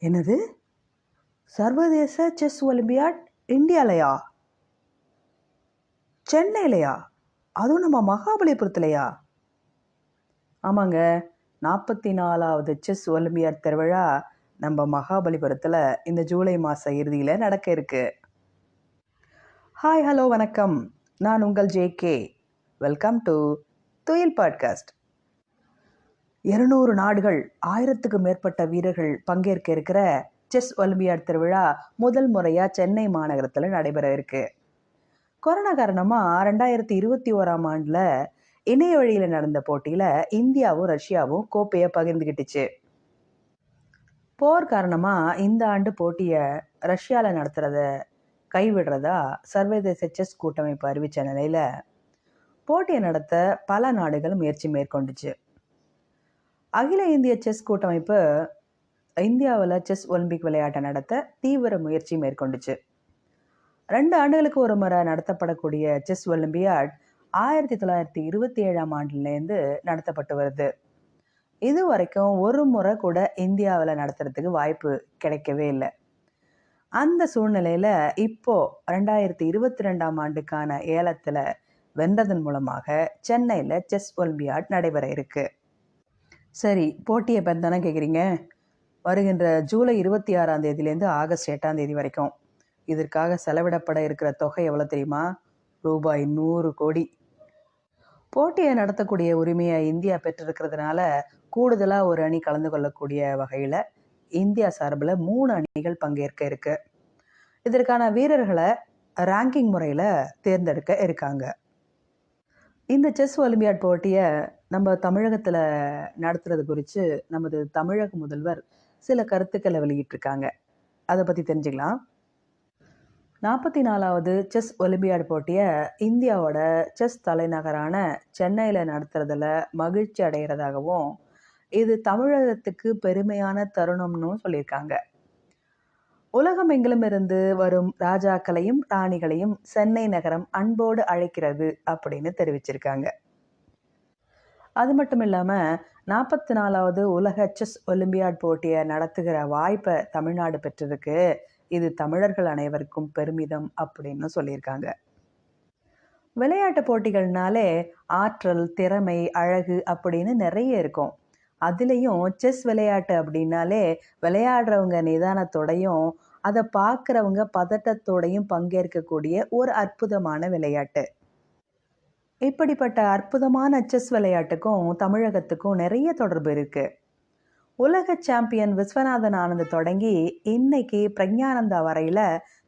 என்னது? சர்வதேச chess olympiad இந்தியாலையா? சென்னையிலையா? அதுவும் நம்ம மகாபலிபுரத்துலையா? ஆமாங்க, 44வது செஸ் ஒலிம்பியாட் திருவிழா நம்ம மகாபலிபுரத்தில் இந்த ஜூலை மாத இறுதியில் நடக்க இருக்கு. ஹாய், ஹலோ, வணக்கம். நான் உங்கள் ஜேகே. வெல்கம் டு துயில் பாட்காஸ்ட். 200 நாடுகள், 1000க்கு மேற்பட்ட வீரர்கள் பங்கேற்க இருக்கிற செஸ் ஒலிம்பியாட் திருவிழா முதல் முறையாக சென்னை மாநகரத்தில் நடைபெற இருக்கு. கொரோனா காரணமாக 2021ஆம் ஆண்டில் இணைய வழியில் நடந்த போட்டியில் இந்தியாவும் ரஷ்யாவும் கோப்பையை பகிர்ந்துக்கிட்டுச்சு. போர் காரணமாக இந்த ஆண்டு போட்டியை ரஷ்யாவில் நடத்துகிறத கைவிடுறதா சர்வதேச செஸ் கூட்டமைப்பு அறிவித்த நிலையில் போட்டியை நடத்த பல நாடுகள் முயற்சி மேற்கொண்டுச்சு. அகில இந்திய செஸ் கூட்டமைப்பு இந்தியாவில் செஸ் ஒலிம்பிக் விளையாட்டை நடத்த தீவிர முயற்சி மேற்கொண்டுச்சு. 2 ஆண்டுகளுக்கு ஒரு முறை நடத்தப்படக்கூடிய செஸ் ஒலிம்பியாட் 1927ஆம் ஆண்டுலேருந்து நடத்தப்பட்டு வருது. இது வரைக்கும் ஒரு முறை கூட இந்தியாவில் நடத்துறதுக்கு வாய்ப்பு கிடைக்கவே இல்லை. அந்த சூழ்நிலையில் இப்போ 2022ஆம் ஆண்டுக்கான ஏலத்தில் வென்றதன் மூலமாக சென்னையில் செஸ் ஒலிம்பியாட் நடைபெற இருக்கு. சரி, போட்டியை பற்றி தானே கேட்குறீங்க? வருகின்ற ஜூலை 26ஆம் தேதியிலேருந்து ஆகஸ்ட் 8ஆம் தேதி வரைக்கும் இதற்காக செலவிடப்பட இருக்கிற தொகை எவ்வளோ தெரியுமா? ரூபாய் 100 கோடி. போட்டியை நடத்தக்கூடிய உரிமையை இந்தியா பெற்றிருக்கிறதுனால கூடுதலாக ஒரு அணி கலந்து கொள்ளக்கூடிய வகையில் இந்தியா சார்பில் 3 அணிகள் பங்கேற்க இருக்கு. இதற்கான வீரர்களை ரேங்கிங் முறையில் தேர்ந்தெடுக்க இருக்காங்க. இந்த செஸ் ஒலிம்பியாட் போட்டியை நம்ம தமிழகத்தில் நடத்துறது குறித்து நமது தமிழக முதல்வர் சில கருத்துக்களை வெளியிட்டிருக்காங்க. அதை பற்றி தெரிஞ்சுக்கலாம். 44வது செஸ் ஒலிம்பியாட் போட்டியை இந்தியாவோட செஸ் தலைநகரான சென்னையில் நடத்துறதுல மகிழ்ச்சி அடைகிறதாகவும் இது தமிழகத்துக்கு பெருமையான தருணம்னு சொல்லியிருக்காங்க. உலகம் எங்கிலும் இருந்து வரும் ராஜாக்களையும் ராணிகளையும் சென்னை நகரம் அன்போடு அழைக்கிறது அப்படின்னு தெரிவிச்சிருக்காங்க. அது மட்டும் இல்லாமல் 44வது உலக செஸ் ஒலிம்பியாட் போட்டியை நடத்துகிற வாய்ப்பை தமிழ்நாடு பெற்றிருக்கு. இது தமிழர்கள் அனைவருக்கும் பெருமிதம் அப்படின்னு சொல்லியிருக்காங்க. விளையாட்டு போட்டிகள்னாலே ஆற்றல், திறமை, அழகு அப்படின்னு நிறைய இருக்கும். அதுலேயும் செஸ் விளையாட்டு அப்படின்னாலே விளையாடுறவங்க நிதானத்தோடையும் அதை பார்க்குறவங்க பதட்டத்தோடையும் பங்கேற்கக்கூடிய ஒரு அற்புதமான விளையாட்டு. இப்படிப்பட்ட அற்புதமான செஸ் விளையாட்டுக்கும் தமிழகத்துக்கும் நிறைய தொடர்பு இருக்கு. உலக சாம்பியன் விஸ்வநாதன் ஆனந்த் தொடங்கி இன்னைக்கு பிரக்ஞானந்தா வரையில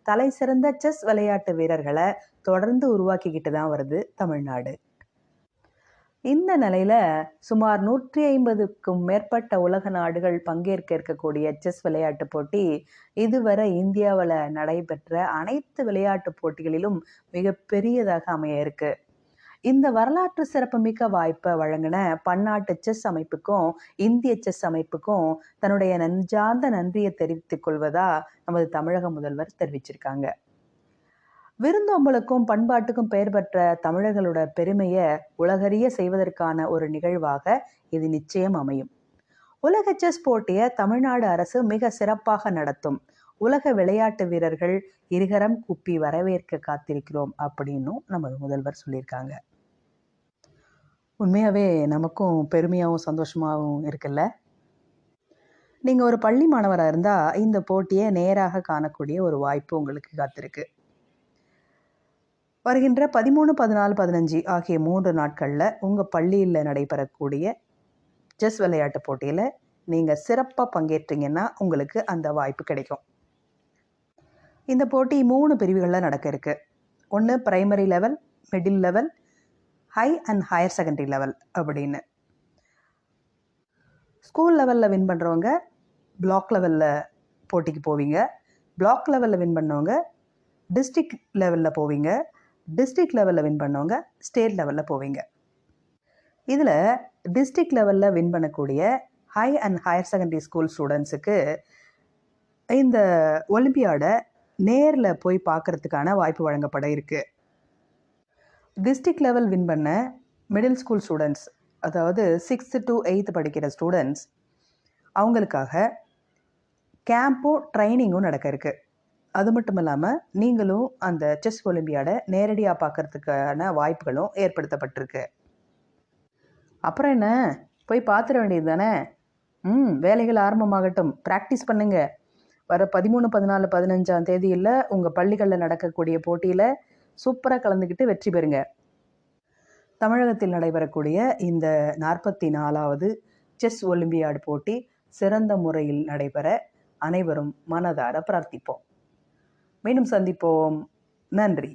தலை சிறந்த செஸ் விளையாட்டு வீரர்களை தொடர்ந்து உருவாக்கிக்கிட்டு தான் வருது தமிழ்நாடு. இந்த நிலையில சுமார் 150க்கும் மேற்பட்ட உலக நாடுகள் பங்கேற்க இருக்கக்கூடிய செஸ் விளையாட்டு போட்டி இதுவரை இந்தியாவில் நடைபெற்ற அனைத்து விளையாட்டு போட்டிகளிலும் மிக பெரியதாக அமைய இருக்கு. இந்த வரலாற்று சிறப்புமிக்க வாய்ப்பை வழங்கின பன்னாட்டு செஸ் அமைப்புக்கும் இந்திய செஸ் அமைப்புக்கும் தன்னுடைய நெஞ்சார்ந்த நன்றியை தெரிவித்துக் கொள்வதா நமது தமிழக முதல்வர் தெரிவிச்சிருக்காங்க. விருந்தோம்பலுக்கும் பண்பாட்டுக்கும் பெயர் பெற்ற தமிழர்களோட பெருமையை உலகறிய செய்வதற்கான ஒரு நிகழ்வாக இது நிச்சயம் அமையும். உலக செஸ் போட்டியை தமிழ்நாடு அரசு மிக சிறப்பாக நடத்தும். உலக விளையாட்டு வீரர்கள் இருகரம் கூப்பி வரவேற்க காத்திருக்கிறோம் அப்படின்னும் நமது முதல்வர் சொல்லியிருக்காங்க. உண்மையாகவே நமக்கும் பெருமையாகவும் சந்தோஷமாகவும் இருக்குல்ல. நீங்கள் ஒரு பள்ளி மாணவராக இருந்தால் இந்த போட்டியை நேராக காணக்கூடிய ஒரு வாய்ப்பு உங்களுக்கு காத்திருக்கு. வருகின்ற 13, 14, 15 ஆகிய 3 நாட்களில் உங்கள் பள்ளியில் நடைபெறக்கூடிய செஸ் விளையாட்டு போட்டியில் நீங்கள் சிறப்பாக பங்கேற்றீங்கன்னா உங்களுக்கு அந்த வாய்ப்பு கிடைக்கும். இந்த போட்டி 3 பிரிவுகளில் நடக்க இருக்கு. ஒன்று primary level, middle level, high and higher secondary level அப்படின்னு. ஸ்கூல் லெவலில் வின் பண்ணுறவங்க பிளாக் லெவலில் போட்டிக்கு போவீங்க. பிளாக் லெவலில் வின் பண்ணவங்க டிஸ்ட்ரிக்ட் லெவலில் போவீங்க. டிஸ்ட்ரிக்ட் லெவலில் வின் பண்ணவங்க ஸ்டேட் லெவலில் போவீங்க. இதில் டிஸ்ட்ரிக்ட் லெவலில் வின் பண்ணக்கூடிய high and higher secondary school ஸ்டூடெண்ட்ஸுக்கு இந்த ஒலிம்பியாடை நேரில் போய் பார்க்குறதுக்கான வாய்ப்பு வழங்கப்பட இருக்குது. டிஸ்ட்ரிக்ட் லெவல் வின் பண்ண மிடில் ஸ்கூல் ஸ்டூடெண்ட்ஸ், அதாவது 6th to 8th படிக்கிற ஸ்டூடெண்ட்ஸ், அவங்களுக்காக கேம்பும் ட்ரைனிங்கும் நடக்க இருக்கு. அது மட்டும் இல்லாமல் நீங்களும் அந்த செஸ் ஒலிம்பியாடை நேரடியாக பார்க்கறதுக்கான வாய்ப்புகளும் ஏற்படுத்தப்பட்டிருக்கு. அப்புறம் என்ன, போய் பார்த்துட வேண்டியது தானே. வேலைகள் ஆரம்பமாகட்டும், ப்ராக்டிஸ் பண்ணுங்க. வர 13, 14, 15ஆம் தேதியில் உங்கள் பள்ளிகளில் நடக்கக்கூடிய போட்டியில் சூப்பராக கலந்துக்கிட்டு வெற்றி பெறுங்க. தமிழகத்தில் நடைபெறக்கூடிய இந்த 44வது செஸ் ஒலிம்பியாடு போட்டி சிறந்த முறையில் நடைபெற அனைவரும் மனதார பிரார்த்திப்போம். மீண்டும் சந்திப்போம். நன்றி.